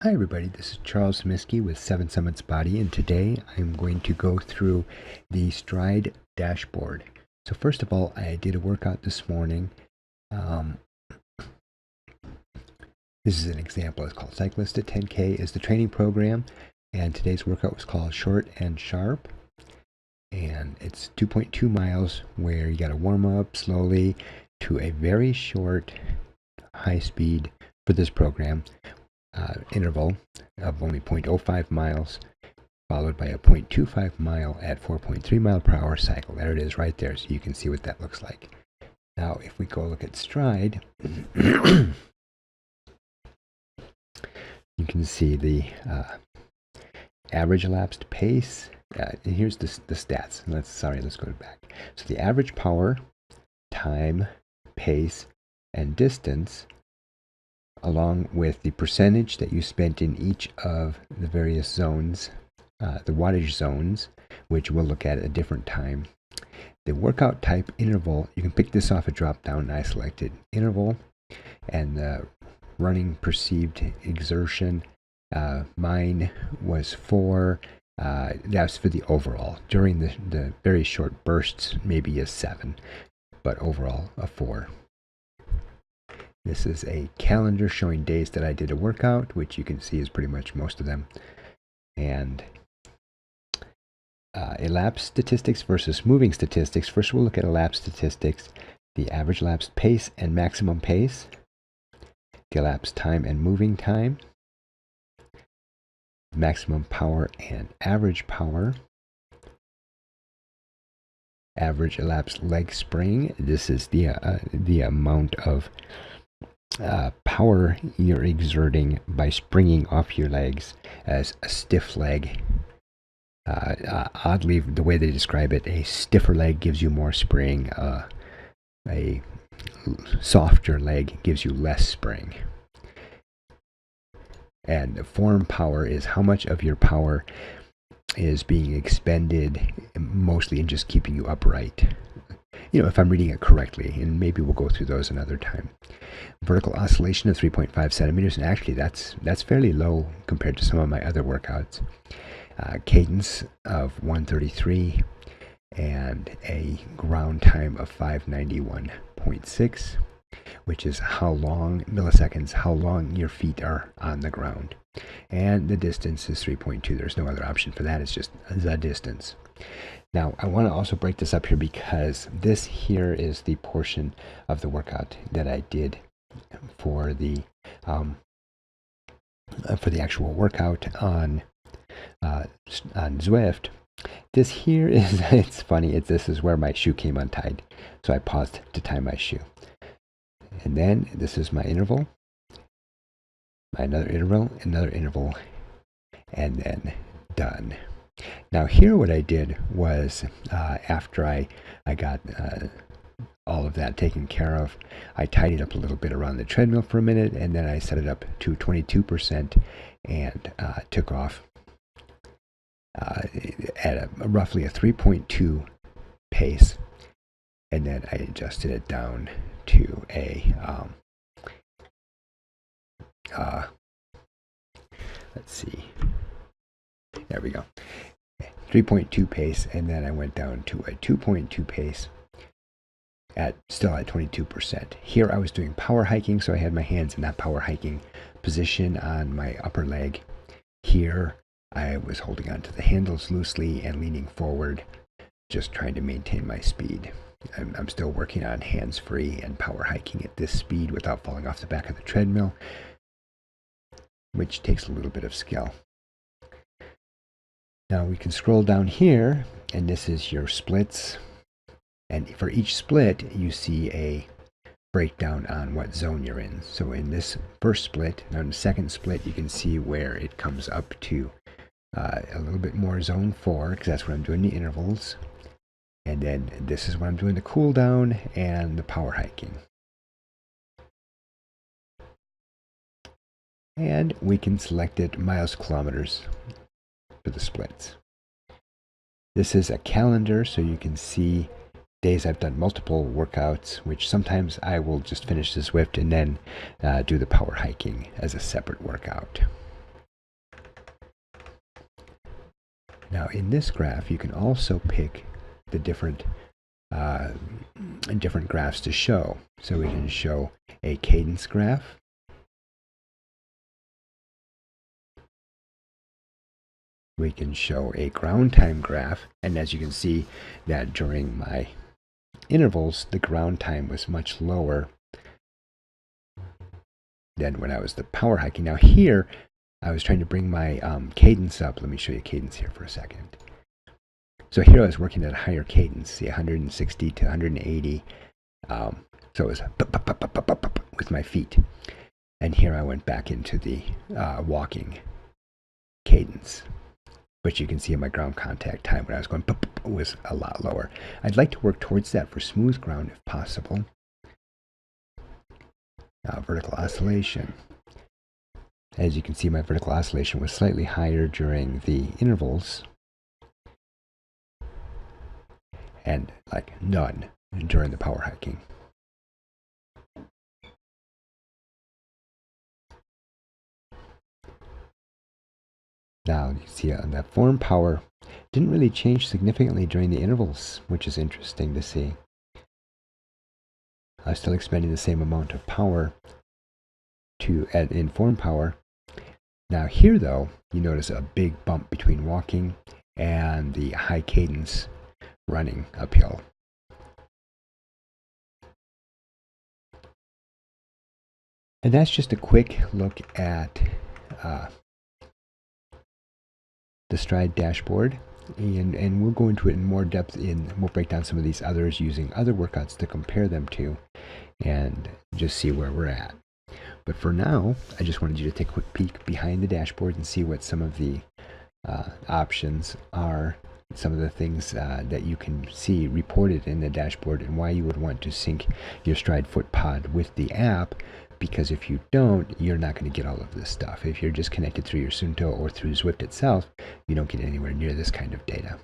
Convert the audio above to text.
Hi everybody, this is Charles Miskey with 7 Summits Body, and today I'm going to go through the Stryd Dashboard. So first of all, I did a workout this morning. This is an example. It's called Cyclist at 10K is the training program, and today's workout was called Short and Sharp. And it's 2.2 miles where you got to warm up slowly to a very short high speed for this program. Interval of only 0.05 miles, followed by a 0.25 mile at 4.3 mile per hour cycle. There it is right there, so you can see what that looks like. Now, if we go look at Stryd, you can see the average elapsed pace. Here's the stats. Let's go back. So the average power, time, pace, and distance, along with the percentage that you spent in each of the various zones, the wattage zones, which we'll look at a different time. The workout type interval, you can pick this off a drop down. I selected interval, and the running perceived exertion, mine was 4. That's for the overall. During the very short bursts, maybe a 7, but overall a 4. This is a calendar showing days that I did a workout, which you can see is pretty much most of them. And elapsed statistics versus moving statistics. First, we'll look at elapsed statistics, the average elapsed pace and maximum pace, the elapsed time and moving time, maximum power and average power, average elapsed leg spring. This is the amount of power you're exerting by springing off your legs as a stiff leg. Oddly, the way they describe it, a stiffer leg gives you more spring, a softer leg gives you less spring. And the form power is how much of your power is being expended mostly in just keeping you upright. You know, if I'm reading it correctly, and maybe we'll go through those another time. Vertical oscillation of 3.5 centimeters, and actually that's fairly low compared to some of my other workouts. Cadence of 133, and a ground time of 591.6, which is how long, milliseconds, how long your feet are on the ground. And the distance is 3.2. There's no other option for that. It's just the distance. Now, I want to also break this up here because this here is the portion of the workout that I did for the actual workout on Zwift. This here is, it's funny, this is where my shoe came untied. So I paused to tie my shoe. And then this is my interval, another interval, and then done. Now here what I did was, after I got all of that taken care of, I tidied up a little bit around the treadmill for a minute, and then I set it up to 22% and took off at roughly a 3.2 pace, and then I adjusted it down to a let's see, there we go, 3.2 pace, and then I went down to a 2.2 pace still at 22%. Here I was doing power hiking, so I had my hands in that power hiking position on my upper leg. Here I was holding onto the handles loosely and leaning forward, just trying to maintain my speed. I'm still working on hands-free and power hiking at this speed without falling off the back of the treadmill, which takes a little bit of skill. Now we can scroll down here, and this is your splits. And for each split, you see a breakdown on what zone you're in. So in this first split, now in the second split, you can see where it comes up to a little bit more zone 4, because that's where I'm doing the intervals. And then this is where I'm doing the cool down and the power hiking. And we can select it miles, kilometers for the splits. This is a calendar, so you can see days I've done multiple workouts, which sometimes I will just finish the Zwift and then do the power hiking as a separate workout. Now in this graph, you can also pick the different graphs to show. So we can show a cadence graph, we can show a ground time graph, and as you can see that during my intervals, the ground time was much lower than when I was the power hiking. Now here, I was trying to bring my cadence up. Let me show you cadence here for a second. So here I was working at a higher cadence, see 160 to 180. So it was with my feet. And here I went back into the walking cadence. But you can see my ground contact time when I was going was a lot lower. I'd like to work towards that for smooth ground if possible. Vertical oscillation. As you can see, my vertical oscillation was slightly higher during the intervals and like none during the power hiking. Now you see that form power didn't really change significantly during the intervals, which is interesting to see. I was still expending the same amount of power in form power. Now here though, you notice a big bump between walking and the high cadence running uphill. And that's just a quick look at the Stryd Dashboard, and we'll go into it in more depth we'll break down some of these others using other workouts to compare them to and just see where we're at. But for now, I just wanted you to take a quick peek behind the dashboard and see what some of the options are, some of the things that you can see reported in the dashboard, and why you would want to sync your Stryd Foot Pod with the app, because if you don't, you're not going to get all of this stuff. If you're just connected through your Suunto or through Zwift itself, you don't get anywhere near this kind of data.